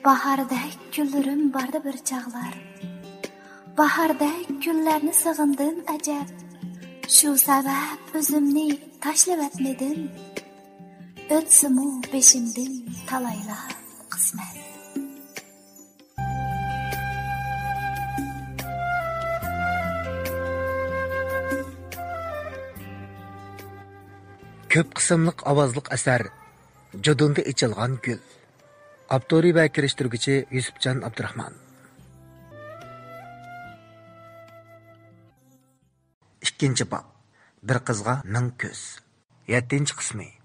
Bahardek güllürüm barda bir çağlar. Bahardek güllerini sığındım acep. Şu sebep özümni taşlab etmedim. Ötsümü beşimdin talayla kısmet. Köp qismliq ovozliq asar Judunda ichilgan gul. Abdori va kirishtiruvchi Yusufjon Abdurahmon. İkinci bab. Bir qizga ming ko'z. 7-qismi.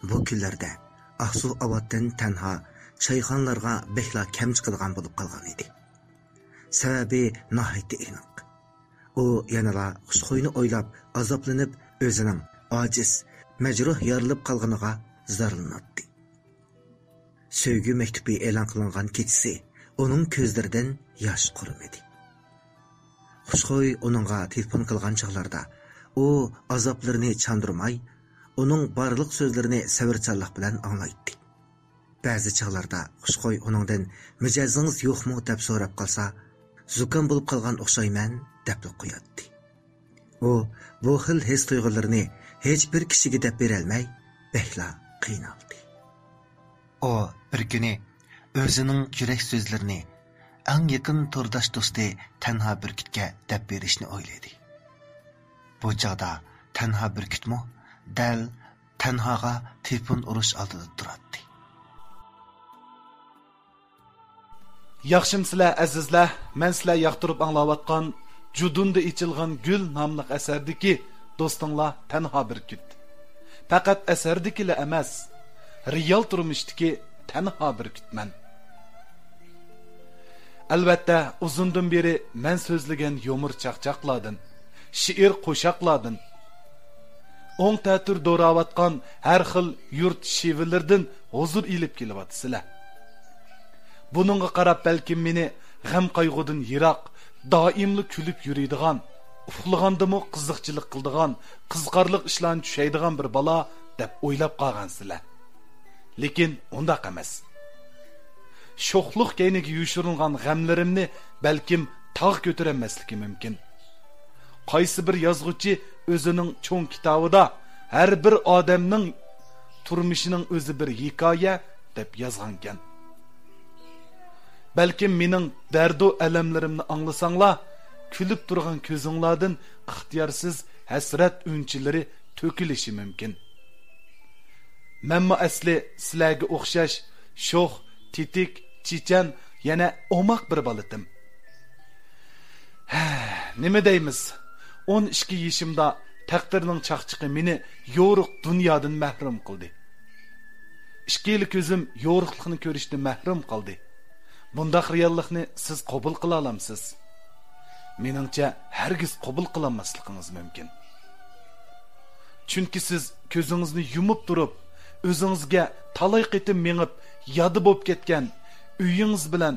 Bu kunlarda Ahsu Avaddan tanha çayxonlarga bekla kam chiqadigan bo'lib qolgan edi. Sababi nihoyatda aniq. U yanala xushxo'yni o'ylab azoblanib o'zining ojiz, majruh yorilib qolganiga zarlanatdi. Sevgi maktubi e'lon qilingan kechasi uning ko'zlaridan yosh qurimadi. Xushxo'y uningga telefon qilgan chog'larda u azoblarini chandurmay onun barliq sözlerini sabırchanlik bilan anglaydi. Ba'zi chaqlarda Xushxo'y uningdan mijozingiz yo'qmi deb so'rab qolsa, zukam bo'lib qolgan o'xshayman deb qo'yadi. U bu xil his tuyg'ularini hech bir kishiga deb bera olmay, bekla qiynaldi. O bir kuni o'zining yurak so'zlarini eng yaqin turdosh do'sti Tanha Burkutga deb berishni o'yladi. Bu chaqda Tanha Burkutmi dal Tanhaga telefon urush oldida turadi. Yaxshimsizlar azizlar, men sizlar yoqtirib anglayotgan Judunda ichilgan gul nomli asardagi do'stinglar Tanha Burkut. Faqat asardagilar emas, real turmushdagi Tanha Burkutman. Albatta, uzundan beri men so'zlagan yomur chaqchaqlardan, she'r qo'shoqlardan, o'ng ta'tir do'ravatgan har xil yurt shivirlardan huzur ilib kelyapsizlar. Buningga qarab balkim meni g'am qayg'udan yiroq, doimli kulib yuradigan, uxlagandimi qiziqchilik qildigan, qizqarliq ishlarni tushaydigan bir bola deb o'ylab qolgansizlar. Lekin undaq emas. Sho'xluq kayniga yushirilgan g'amlarimni balkim tog' ko'taramasligi mumkin. Qaysi bir yozuvchi o'zining cho'ng kitobida har bir odamning turmushining o'zi bir hikoya deb yozgan ekan. Balkim mening dardu alamlarimni anglasanglar, kulib turgan ko'zinglardan ixtiyorsiz hasrat unchilari to'kilishi mumkin. Menmi asli sizlarga o'xshash sho'x, titik, chichan, yana omoq bir bolatim. Nima deymiz? 12 yaşımda taqdirning chaqchiqi meni yo'riq dunyodan mahrum qildi. 2 yil ko'zim yo'riqlikni ko'rishdan mahrum qildi. Bundaq reallikni siz qabul qila olamsiz? Meningcha hargiz qabul qila olmasligingiz mumkin. Chunki siz ko'zingizni yumib turib, o'zingizga talay qitim mengib yodi bo'lib ketgan uyingiz bilan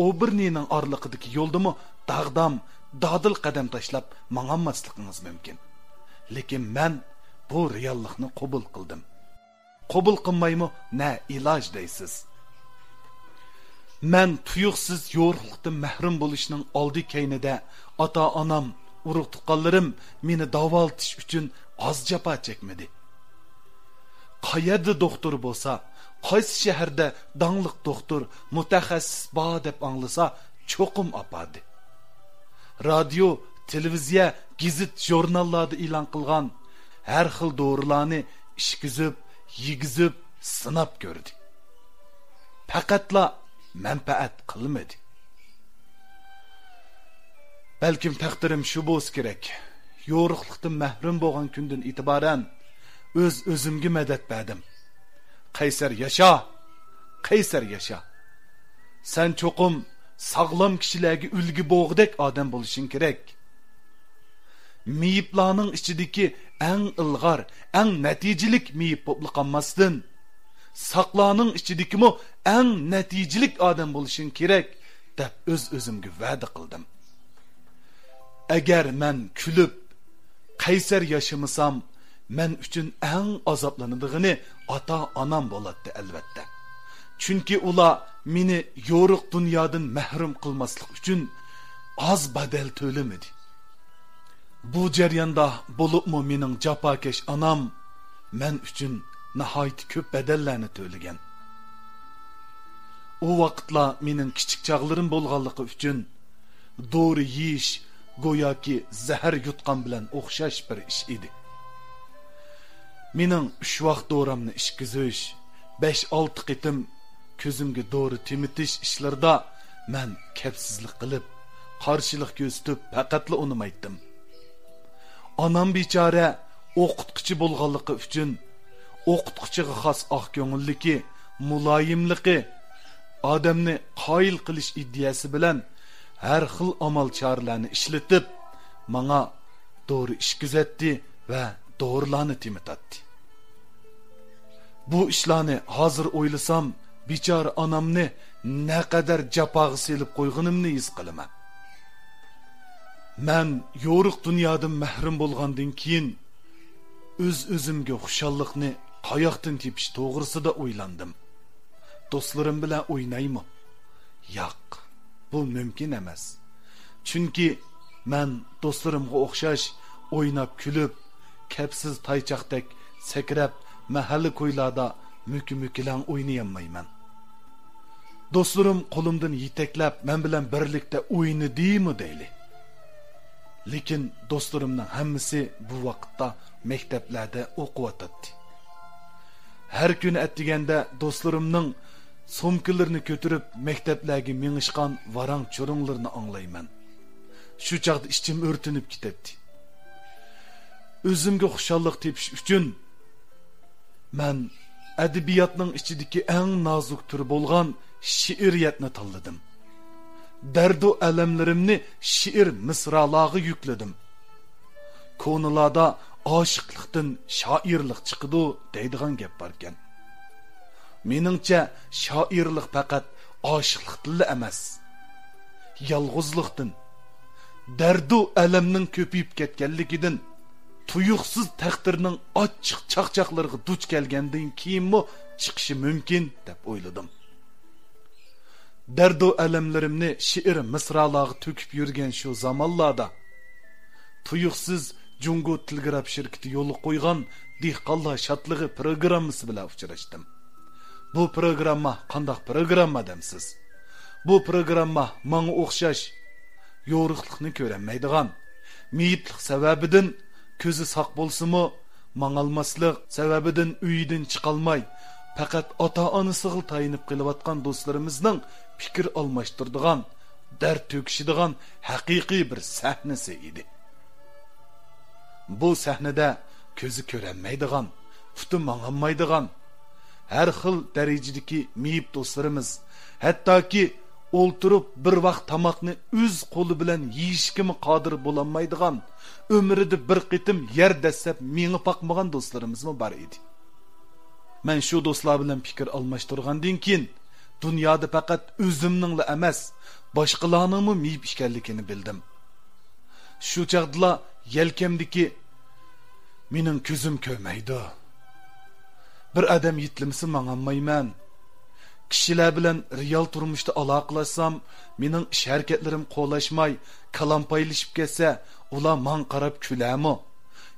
o'birnining orliqidagi yo'ldimi dag'dam dadil qadam tashlab mang'anmasligingiz mumkin. Lekin men bu reallikni qabul qildim. Qabul qilmaymi, na iloj deysiz. Men tuyuqsiz yo'riqlikdan mahrum bo'lishning oldi keynida ota-onam, urug' tuqqanlarim meni davolatish uchun oz jafo chekmadi. Qayerda doktor bo'lsa, qaysi shaharda dangliq doktor, mutaxassis bor deb anglasa, cho'qim opadi. Radio, televiziya, gazet, jurnallarda e'lon qilgan har xil dorilarni ishkizib, yigizib, sinab ko'rdi. Faqatla manfaat qilmadi. Balkim taqdirim shu bo'lsa kerak. Yo'riqlikdan mahrum bo'lgan kundan e'tiboran o'zimga madad berdim. Qaysar yasha, qaysar yasha. Sen cho'qim sog'lom kishilarga ulgi bo'g'dek odam bo'lishing kerak. meyiplarning ichidagi eng ilg'or, eng natijilik meyip bo'lib qolmasdan, saqlarning ichidagimi eng natijilik odam bo'lishing kerak deb o'zimga va'da qildim. Agar men kulib, qaysar yashamasam, men uchun eng azoblanadiğini ota-onam bo'ladi albatta. Chunki ular meni yo'riq dunyodan mahrum qilmaslik uchun az badal to'lamadi. Bu jarayonda bo'libmi mening jafokash onam men uchun nihoyat ko'p badallarni to'lagan. O vaqtlar mening kichik chog'larim bo'lganligi uchun dori yeyish go'yoki zahar yutgan bilan o'xshash bir ish edi. Mening 3 vaqt doramni ishkizish, 5-6 qitim ko'zimga dori temitish ishlarda men kapsizlik qilib, qarshilik ko'rsatib faqatla unimaydim. Onam bechora o'qituvchi bo'lganligi uchun o'qituvchiga xos oq ko'ngilligi, muloyimligi, odamni qoyil qilish ideyasi bilan har xil amal choralarni ishlatib, menga dori ishkizatdi va dorilarni temitatdi. Bu ishlarni hozir o'ylasam, bechora onamni naqadar jafoga selib qo'yganimni his qilaman. Men yo'riq dunyodan mahrum bo'lgandan keyin o'zimga xushallikni qayoqdan tepish to'g'risida o'ylandim. Do'stlarim bilan o'ynaymi? Yo'q, bu mumkin emas. Chunki men do'stlarimga o'xshash o'ynab kulib, kapsiz taychoqdek sakrab mahalla ko'ylarda mükümükilan oynayammayman. Do'stlarim qo'limdan yetaklab men bilan birlikda o'ynadimi deyli. Lekin do'stlarimning hammasi bu vaqtda maktablarda o'qiyotdi. Har kuni atdiganda do'stlarimning somkilarini ko'tarib maktablarga mengishgan varang cho'ringlarini anglayman. Shu chaqda ichim o'rtinib ketadi. O'zimga xushallik tepish uchun men adabiyotning ichidagi eng nozik turi bo'lgan she'riyatni tanladim. Dardu alamlarimni she'r misralarga yukladim. Konularda oshiqlikdan shoirlik chiqidi deydigan gap bor ekan. Meningcha shoirlik faqat oshiqlikdan emas, yolg'izlikdan, dardu alamning ko'payib ketganligidan, tuyuqsiz taqdirning ochiq chaqchaqlariga duch kelgandan keyinmi chiqishi mumkin deb o'yladim. Dardu alamlarimni she'r misralarga to'kib yurgan shu zamonlarda tuyuqsiz Jungo Telegraf şirketi yo'li qo'ygan dehqonlar shodligi programmasi bilan uchrashdim. Bu programma qanday programma demsiz? Bu programma menga o'xshash yo'riqlikni ko'rmaydigan, meyitlik sababidan ko'zi saq bo'lsa-mu, mangalmaslik sababidan uyidan chiqolmay, faqat ota-onasiga tayinib qilayotgan do'stlarimizning fikr almashtirdigan, dard to'kishadigan haqiqiy bir sahnasi edi. Bu sahnada ko'zi ko'ranmaydigan, futi manganmaydigan, har xil darajadagi meyib do'stlarimiz, hattoki o'ltirib bir vaqt tamoqni o'z qo'li bilan yeyishga qodir bo'lolmaydigan, umrida bir qitim yer dastab menga boqmagan do'stlarimiz bor edi. Men shu do'stlar bilan fikr almashtirgandan keyin dunyoda faqat o'zimningla emas, boshqalarning meyib ekanligini bildim. Shu chaqda yelkamdagi mening ko'zim ko'rmaydi. Bir odam yetlimsi manganmayman. Kishilar bilan real turmushda aloqalashsam, mening ish harakatlarim qo'lashmay, kalampaylashib ketsa, ular men qarab kulami?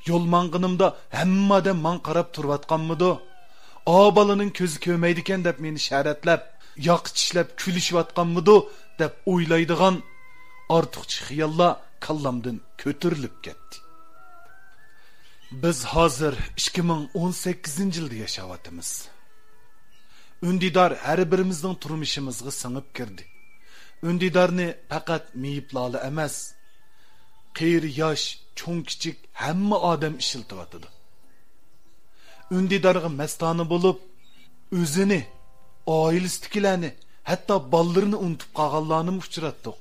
Yo'l manganimda hamma odam men qarab turayotganmidi? O balaning ko'zi ko'rmaydi ekan deb meni sharatlab, yoq tishlab kulishayotganmidi deb o'ylaydigan ortiqcha xiyollar kallamdan ko'tarilib ketdi. Biz hozir 2018-yilda yashayapmiz. Undidar har birimizning turmushimizga singib kirdi. Undidarni faqat meyiblarla emas, qeyri yosh, cho'ng kichik hamma odam ishiltiyotdi. Undidarga mastona bo'lib, o'zini, oilasidagilarni, hatto bolalarini unutib qolganlarni uchratdik.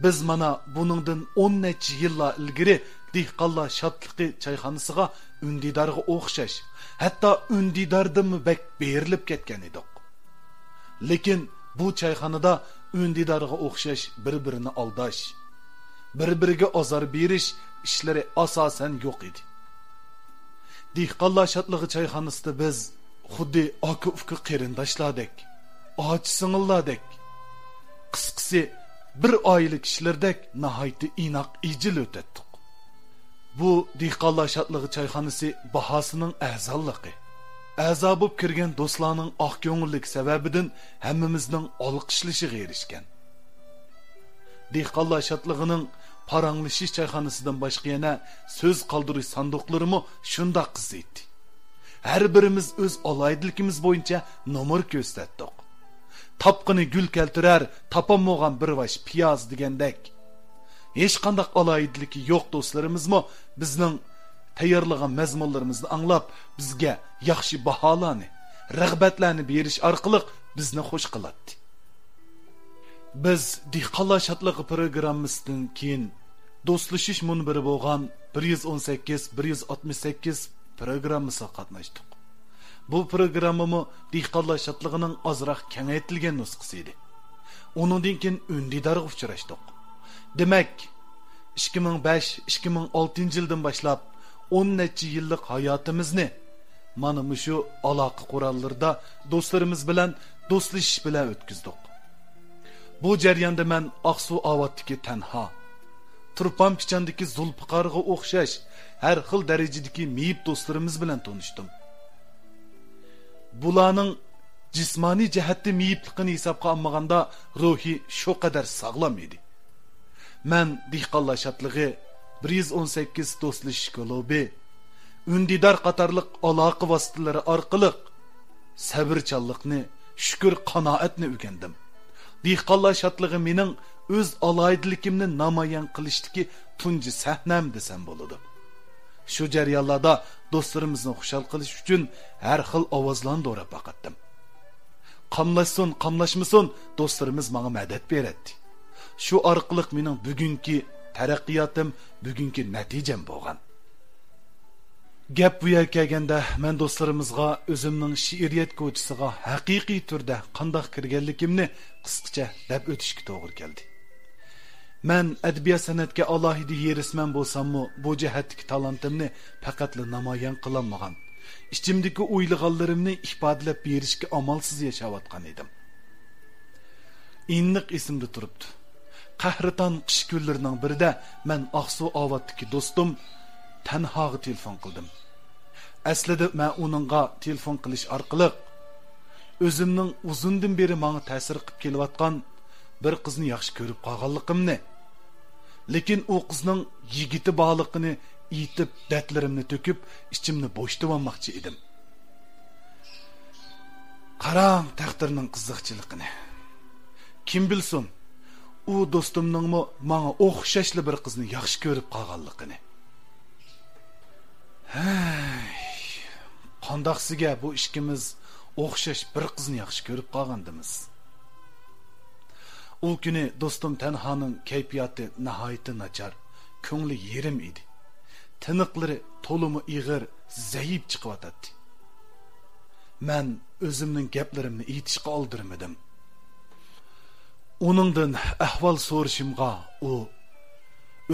Biz mana buningdan 10 necha yillar ilgari dehqonlar shodliqi çayxonasiga undidarga o'xshash, hatto undidardan bek berilib ketgan edik. Lekin bu çayxonada undidarga o'xshash bir-birini aldash, bir-biriga azor berish ishlari asosan yo'q edi. Dehqonlar shodlig'i çayxonasida biz xuddi aka-uka qarindoshlardek, och-singillardek, qisqasi bir oila kishilardek nihoyatda inoq ijil o'tdik. Bu dehqonlar shodlig'i çayxonasi bahosining a'zonligi, a'zo bo'lib kirgan do'stlarning oq ko'ngillik sababidan hammamizning olqishlashiga erishgan. Dehqonlar shodlig'ining paranglashish çayxonasidan boshqa yana so'z qoldirish sanduqlarimi shundoq qiziydi. Har birimiz o'z aloyidligimiz bo'yicha nomer ko'rsatdik. Tapqini gül keltirar, tapammoğan bir vaş piyoz degandek. Hech qanday aloyidligi yo'q do'stlarimizmi bizning tayyorlagan mazmunlarimizni anglab, bizga yaxshi baholarni, rag'batlarni berish orqali bizni xush qiladi. Biz dehqonlar shodlig'i programmasidan keyin do'stlashish munbiri bo'lgan 118-168 programmasiga qatnashdik. Bu programmamı dehqonlar shodlig'ining ozroq kengaytirilgan nusxasi edi. Uningdan keyin undidarga uchrashdik. Demak, 2005-2006 yildan boshlab 10 necha yillik hayotimizni mana shu aloqa qurollarida do'stlarimiz bilan do'stlashish bilan o'tkazdik. Bu jarayonda men Aqsu Avotdagi Tanha, Turpan Pichandagi Zulfiqarga o'xshash har xil darajadagi meyib do'stlarimiz bilan tanishdim. Bularning jismoniy jihatda meyibligini hisobga olmaganda ruhi shu qadar sog'lom edi. Men dehqonlar shodlig'i 118 do'stlashish klubi, undidar qatorliq aloqa vositalari orqali sabrchanlikni, shukr qanoatni o'rgandim. Dehqonlar shodlig'i mening o'z aloyidligimni namoyon qilishdagi tunji sahnam desam bo'ladi. Shu jarayonlarda do'stlarimizni xushal qilish uchun har xil ovozlarni do'rab baqatdim. Qamlashsin, qamlashmasin do'stlarimiz menga madad beradi. Shu orqali mening bugungi taraqqiyotim, bugungi natijam bo'lgan. Gap bu yerga kelganda men do'stlarimizga o'zimning she'riyat ko'chisiga haqiqiy turda qanday kirganligimni qisqacha deb o'tishga to'g'ri keldi. Men adabiyot san'atga alohida yerisman bo'lsam-mu, bu jihatdagi talentimni faqatla namoyon qilolmagan. Ichimdagi o'ylaganlarimni ifodalab berishga amalsiz yashayotgan edim. Iniq esimda turibdi. Qahraton qish kunlarining birida men Aqsu Avotdagi do'stim Tanhaga telefon qildim. Aslida men uningga telefon qilish orqali o'zimning uzundan beri menga ta'sir qilib kelayotgan bir qizni yaxshi ko'rib qolganligimni, lekin u qizning yigiti borligini aytib, datlarimni to'kib, ichimni bo'shatib olmoqchi edim. Qarang taqdirning qiziqchiligini. Kim bilsin, u do'stimningmi menga o'xshashli bir qizni yaxshi ko'rib qolganligini. Qandaqsiga bu ishimiz o'xshash bir qizni yaxshi ko'rib qolgandimiz. U kuni do'stim Tanhaning kayfiyati nihoyatda nachar, ko'ngli yerim edi. Tiniqlari to'limi ig'ir, zaif chiqyotdi. Men o'zimning gaplarimni aytishga oldirmadim. Uningdan ahvol so'rashimga u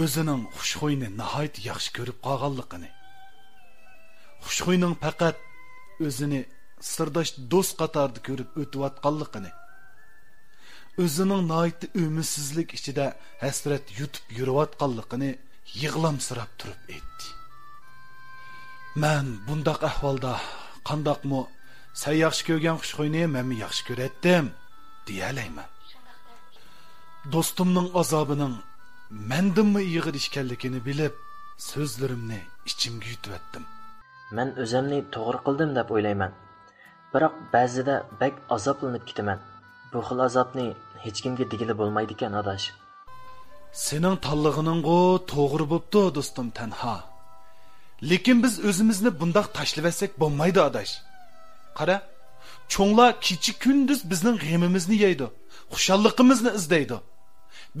o'zining xushxo'yni nihoyat yaxshi ko'rib qolganligini, xushxo'yning faqat o'zini sirdosh do'st qatorida ko'rib o'tayotganligini, o'zining nihoyat umidsizlik ichida hasrat yutib yurayotganligini yig'lamsirab turib aytdi. Men bundaq ahvolda qandoqmi sen yaxshi ko'rgan xushxo'yni men yaxshi ko'ratdim deyalayman. Do'stimning azobining mendimmi ig'ir ishkanligini bilib, so'zlarimni ichimga yutib Men o'zimni to'g'ri qildim deb o'ylayman. Biroq ba'zida bak azoblanib ketaman. Bu xil azobni hech kimga degili bo'lmaydi ekan, adash. Sening tanlig'ining-go to'g'ri bo'pti, do'stim Tanha. Lekin biz o'zimizni bundoq tashlasak bo'lmaydi, adash. Qara, cho'nglar kechi kunduz bizning g'amimizni yeydi, xushalligimizni izlaydi.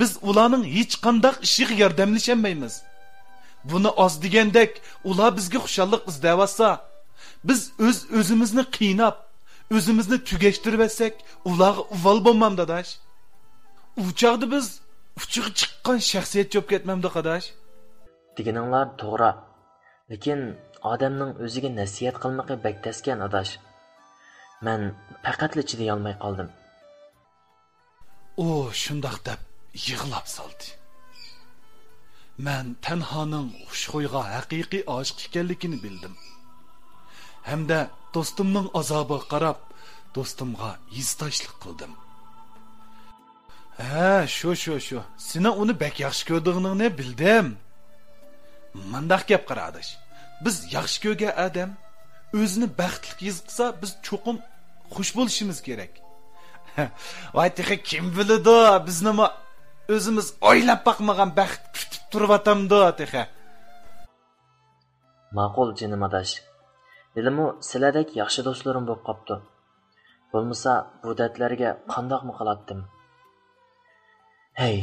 biz ularning hech qanday ishiga yordamlashamaymiz. Buni oz degandek, ular bizga xushallik izlayotsa, biz o'zimizni qiynab, o'zimizni tugashtirib etsak, ularga uvol bo'lmam dadash. U chaqda biz uchiga chiqqan shaxsiyat jo'p ketmamdi qadash. Deganinglar to'g'ri. Lekin odamning o'ziga nasihat qilmoqi bak taskan adash. Men faqatli chiday olmay qoldim. O shundoq deb yig'lab soldi. Men Tanhoning xushxo'yga haqiqiy oshiq ekanligini bildim. Hamda do'stimning azobiga qarab, do'stimga yuztashlik qildim. Ha, shu. Seni uni bak yaxshi ko'rdig'ingni bildim. Mandaq gap qaradish. Biz yaxshi ko'rgan odam o'zini baxtli his qilsa, biz cho'qim xush bo'lishimiz kerak. Voy texi kim biladi, bizni o'zimiz o'ylab baqmagan baxt kutib turvatamdi texi. Ma'qul jinim adash. Bilimi sizlardek yaxshi do'stlarim bo'lib qopti. Bo'lmasa bu dardlarga qandoqmi qilatdim? Hey,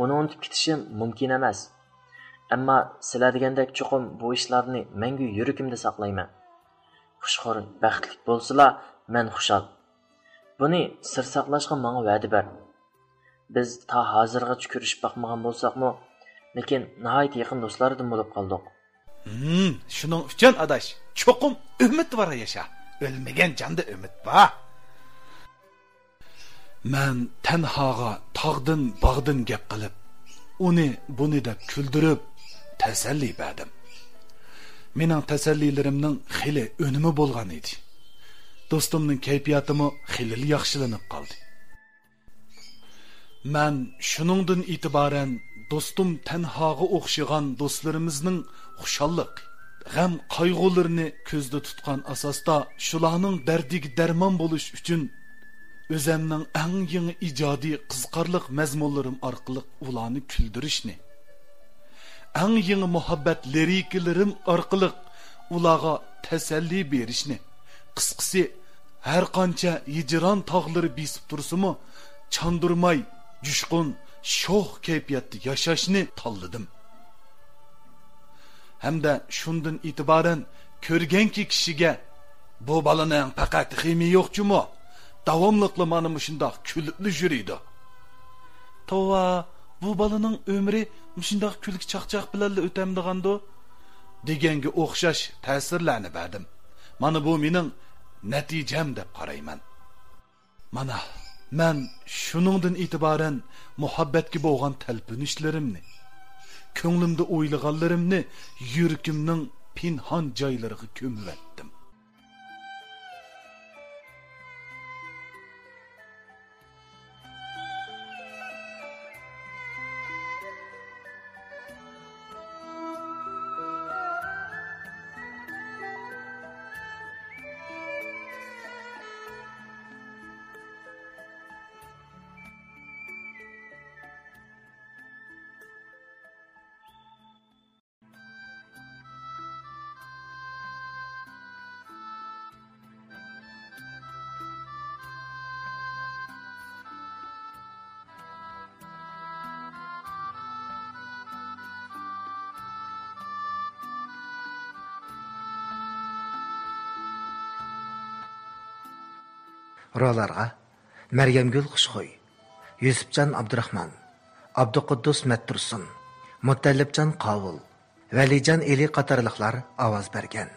uni unutib ketishim mumkin emas. Ammo sizlar degandek cho'qim bu ishlarni mangu yuragimda saqlayman. Xushxo'r, baxtli bo'lsalar, men xushal. Buni sir saqlashga menga va'da ber. Biz ta hozirgacha ko'rishib baqmagan bo'lsaqmi, lekin nihoyat yaqin do'stlardan bo'lib qoldik. Shuning uchun adash, cho'qim umid var yasha. O'lmagan jonda umid bor. Men Tanhoga tog'dan bog'dan gap qilib, uni buni deb kuldirib tasalli berdim. Mening tasallilarimning xili önümü bo'lgan edi. Do'stimning kayfiyatimi xilil yaxshilanib qoldi. Men shuningdan e'tiboran do'stim Tanhoga o'xshagan do'stlarimizning xushallik, g'am qayg'ularini ko'zda tutgan asosda shularning dardiga darmon bo'lish uchun o'zimning eng yangi ijodiy qiziqarlik mazmunlarim orqali ularni kuldirishni, eng yangi muhabbat liriklarim orqali ularga tasalli berishni, qisqasi har qancha hijron tog'lari besib tursimi, chandurmay, jushqun, sho'x kayfiyatda yashashni tanladim. Hamda shundan e'tiboran ko'rganki kishiga bu balaning faqat ximi yo'qchimi, davomliqli mana shundoq kulib yuridi. Tova, bu balaning umri shundoq kulk chaqchaq bilan o'tamdigando deganga o'xshash ta'sirlarni berdim. Mana bu mening natijam deb qarayman. Mana men shuningdan e'tiboran muhabbatga bo'lgan talpinishlarimni, ko'nglimda o'ylaganlarimni yuragimning pinhon joylariga ko'mvatdim. Rolarga Maryamgul Xushxo'y, Yusufjon Abdurahmon, Abduquddus Mattursun, Mutallibjon Qovul, Valijon Eli qatorliqlar ovoz bergan.